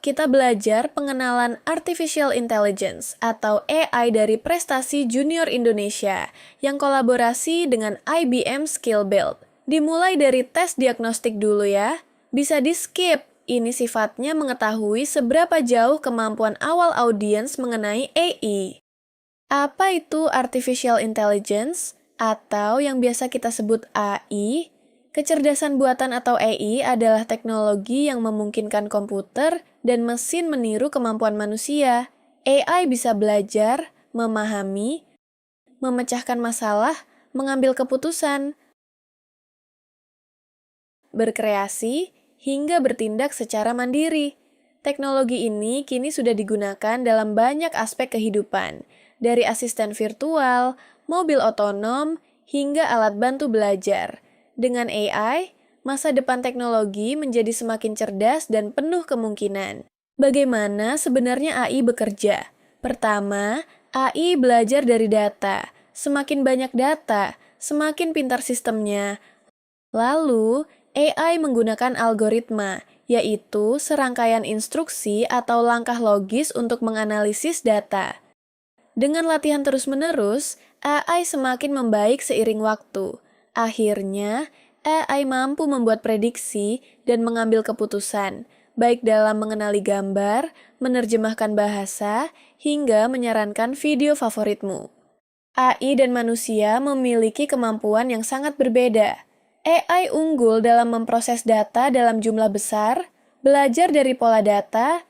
kita belajar pengenalan Artificial Intelligence atau AI dari Prestasi Junior Indonesia yang kolaborasi dengan IBM Skill Build. Dimulai dari tes diagnostik dulu ya. Bisa di-skip. Ini sifatnya mengetahui seberapa jauh kemampuan awal audiens mengenai AI. Apa itu Artificial Intelligence? Atau yang biasa kita sebut AI? Kecerdasan buatan atau AI adalah teknologi yang memungkinkan komputer dan mesin meniru kemampuan manusia. AI bisa belajar, memahami, memecahkan masalah, mengambil keputusan, berkreasi, hingga bertindak secara mandiri. Teknologi ini kini sudah digunakan dalam banyak aspek kehidupan, dari asisten virtual, mobil otonom, hingga alat bantu belajar. Dengan AI, masa depan teknologi menjadi semakin cerdas dan penuh kemungkinan. Bagaimana sebenarnya AI bekerja? Pertama, AI belajar dari data. Semakin banyak data, semakin pintar sistemnya. Lalu, AI menggunakan algoritma, yaitu serangkaian instruksi atau langkah logis untuk menganalisis data. Dengan latihan terus-menerus, AI semakin membaik seiring waktu. Akhirnya, AI mampu membuat prediksi dan mengambil keputusan, baik dalam mengenali gambar, menerjemahkan bahasa, hingga menyarankan video favoritmu. AI dan manusia memiliki kemampuan yang sangat berbeda. AI unggul dalam memproses data dalam jumlah besar, belajar dari pola data,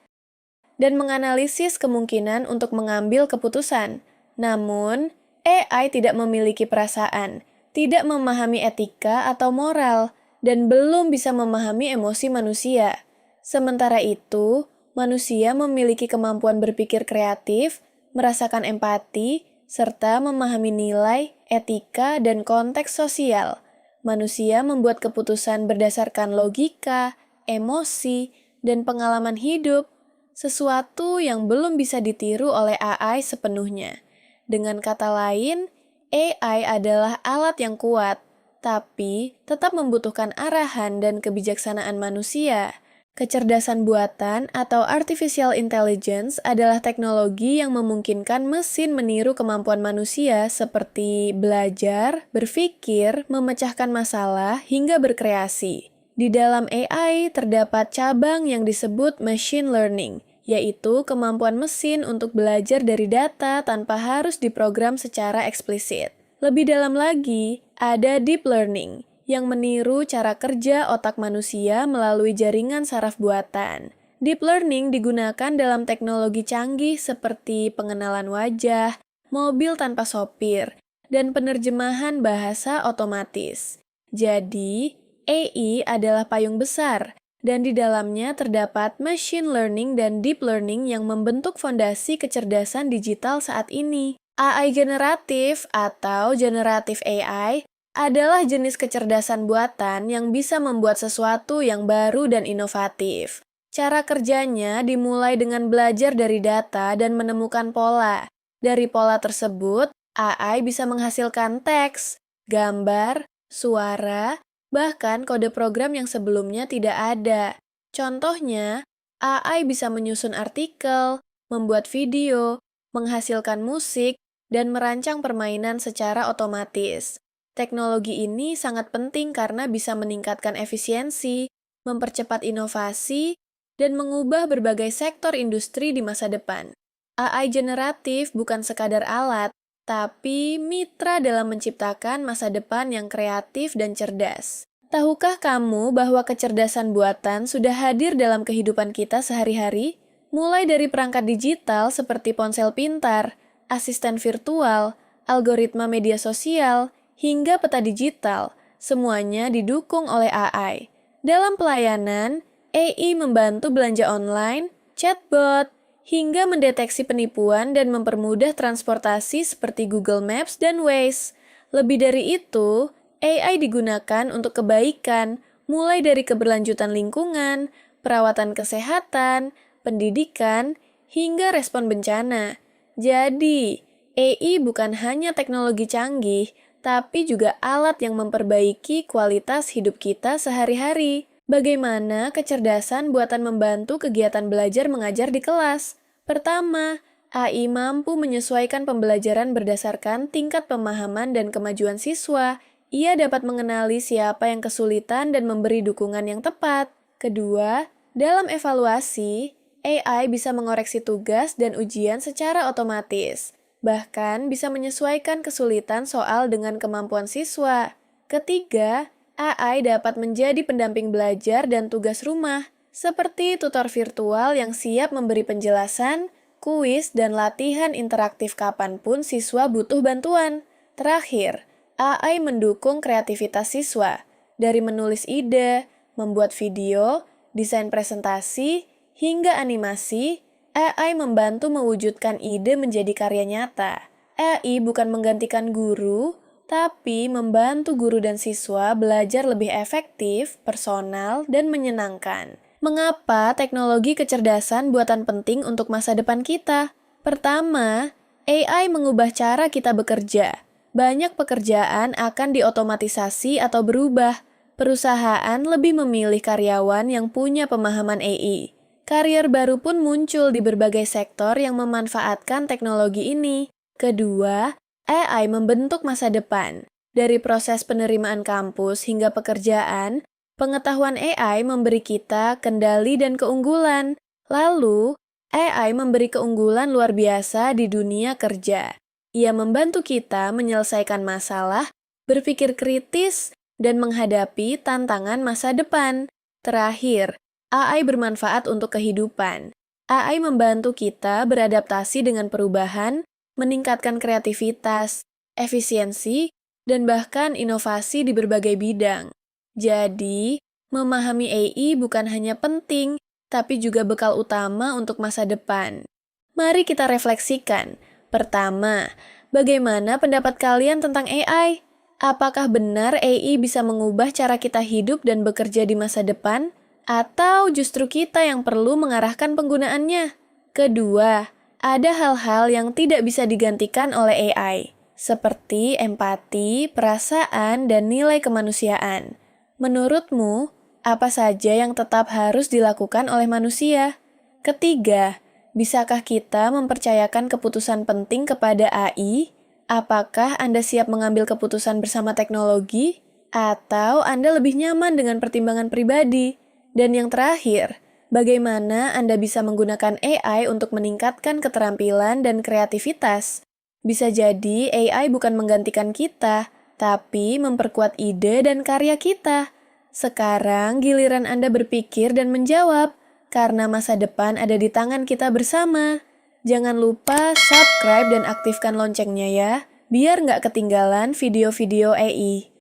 dan menganalisis kemungkinan untuk mengambil keputusan. Namun, AI tidak memiliki perasaan, tidak memahami etika atau moral, dan belum bisa memahami emosi manusia. Sementara itu, manusia memiliki kemampuan berpikir kreatif, merasakan empati, serta memahami nilai, etika, dan konteks sosial. Manusia membuat keputusan berdasarkan logika, emosi, dan pengalaman hidup, sesuatu yang belum bisa ditiru oleh AI sepenuhnya. Dengan kata lain, AI adalah alat yang kuat, tapi tetap membutuhkan arahan dan kebijaksanaan manusia. Kecerdasan buatan atau artificial intelligence adalah teknologi yang memungkinkan mesin meniru kemampuan manusia seperti belajar, berpikir, memecahkan masalah, hingga berkreasi. Di dalam AI terdapat cabang yang disebut machine learning, yaitu kemampuan mesin untuk belajar dari data tanpa harus diprogram secara eksplisit. Lebih dalam lagi, ada deep learning, yang meniru cara kerja otak manusia melalui jaringan saraf buatan. Deep learning digunakan dalam teknologi canggih seperti pengenalan wajah, mobil tanpa sopir, dan penerjemahan bahasa otomatis. Jadi, AI adalah payung besar, dan di dalamnya terdapat machine learning dan deep learning yang membentuk fondasi kecerdasan digital saat ini. AI generatif atau generative AI adalah jenis kecerdasan buatan yang bisa membuat sesuatu yang baru dan inovatif. Cara kerjanya dimulai dengan belajar dari data dan menemukan pola. Dari pola tersebut, AI bisa menghasilkan teks, gambar, suara, bahkan kode program yang sebelumnya tidak ada. Contohnya, AI bisa menyusun artikel, membuat video, menghasilkan musik, dan merancang permainan secara otomatis. Teknologi ini sangat penting karena bisa meningkatkan efisiensi, mempercepat inovasi, dan mengubah berbagai sektor industri di masa depan. AI generatif bukan sekadar alat, tapi mitra dalam menciptakan masa depan yang kreatif dan cerdas. Tahukah kamu bahwa kecerdasan buatan sudah hadir dalam kehidupan kita sehari-hari? Mulai dari perangkat digital seperti ponsel pintar, asisten virtual, algoritma media sosial, hingga peta digital, semuanya didukung oleh AI. Dalam pelayanan, AI membantu belanja online, chatbot, hingga mendeteksi penipuan dan mempermudah transportasi seperti Google Maps dan Waze. Lebih dari itu, AI digunakan untuk kebaikan, mulai dari keberlanjutan lingkungan, perawatan kesehatan, pendidikan, hingga respon bencana. Jadi, AI bukan hanya teknologi canggih, tapi juga alat yang memperbaiki kualitas hidup kita sehari-hari. Bagaimana kecerdasan buatan membantu kegiatan belajar mengajar di kelas? Pertama, AI mampu menyesuaikan pembelajaran berdasarkan tingkat pemahaman dan kemajuan siswa. Ia dapat mengenali siapa yang kesulitan dan memberi dukungan yang tepat. Kedua, dalam evaluasi, AI bisa mengoreksi tugas dan ujian secara otomatis. Bahkan bisa menyesuaikan kesulitan soal dengan kemampuan siswa. Ketiga, AI dapat menjadi pendamping belajar dan tugas rumah, seperti tutor virtual yang siap memberi penjelasan, kuis, dan latihan interaktif kapanpun siswa butuh bantuan. Terakhir, AI mendukung kreativitas siswa, dari menulis ide, membuat video, desain presentasi, hingga animasi. AI membantu mewujudkan ide menjadi karya nyata. AI bukan menggantikan guru, tapi membantu guru dan siswa belajar lebih efektif, personal, dan menyenangkan. Mengapa teknologi kecerdasan buatan penting untuk masa depan kita? Pertama, AI mengubah cara kita bekerja. Banyak pekerjaan akan diotomatisasi atau berubah. Perusahaan lebih memilih karyawan yang punya pemahaman AI. Karier baru pun muncul di berbagai sektor yang memanfaatkan teknologi ini. Kedua, AI membentuk masa depan. Dari proses penerimaan kampus hingga pekerjaan, pengetahuan AI memberi kita kendali dan keunggulan. Lalu, AI memberi keunggulan luar biasa di dunia kerja. Ia membantu kita menyelesaikan masalah, berpikir kritis, dan menghadapi tantangan masa depan. Terakhir, AI bermanfaat untuk kehidupan. AI membantu kita beradaptasi dengan perubahan, meningkatkan kreativitas, efisiensi, dan bahkan inovasi di berbagai bidang. Jadi, memahami AI bukan hanya penting, tapi juga bekal utama untuk masa depan. Mari kita refleksikan. Pertama, bagaimana pendapat kalian tentang AI? Apakah benar AI bisa mengubah cara kita hidup dan bekerja di masa depan? Atau justru kita yang perlu mengarahkan penggunaannya? Kedua, ada hal-hal yang tidak bisa digantikan oleh AI, seperti empati, perasaan, dan nilai kemanusiaan. Menurutmu, apa saja yang tetap harus dilakukan oleh manusia? Ketiga, bisakah kita mempercayakan keputusan penting kepada AI? Apakah Anda siap mengambil keputusan bersama teknologi? Atau Anda lebih nyaman dengan pertimbangan pribadi? Dan yang terakhir, bagaimana Anda bisa menggunakan AI untuk meningkatkan keterampilan dan kreativitas? Bisa jadi AI bukan menggantikan kita, tapi memperkuat ide dan karya kita. Sekarang giliran Anda berpikir dan menjawab, karena masa depan ada di tangan kita bersama. Jangan lupa subscribe dan aktifkan loncengnya ya, biar nggak ketinggalan video-video AI.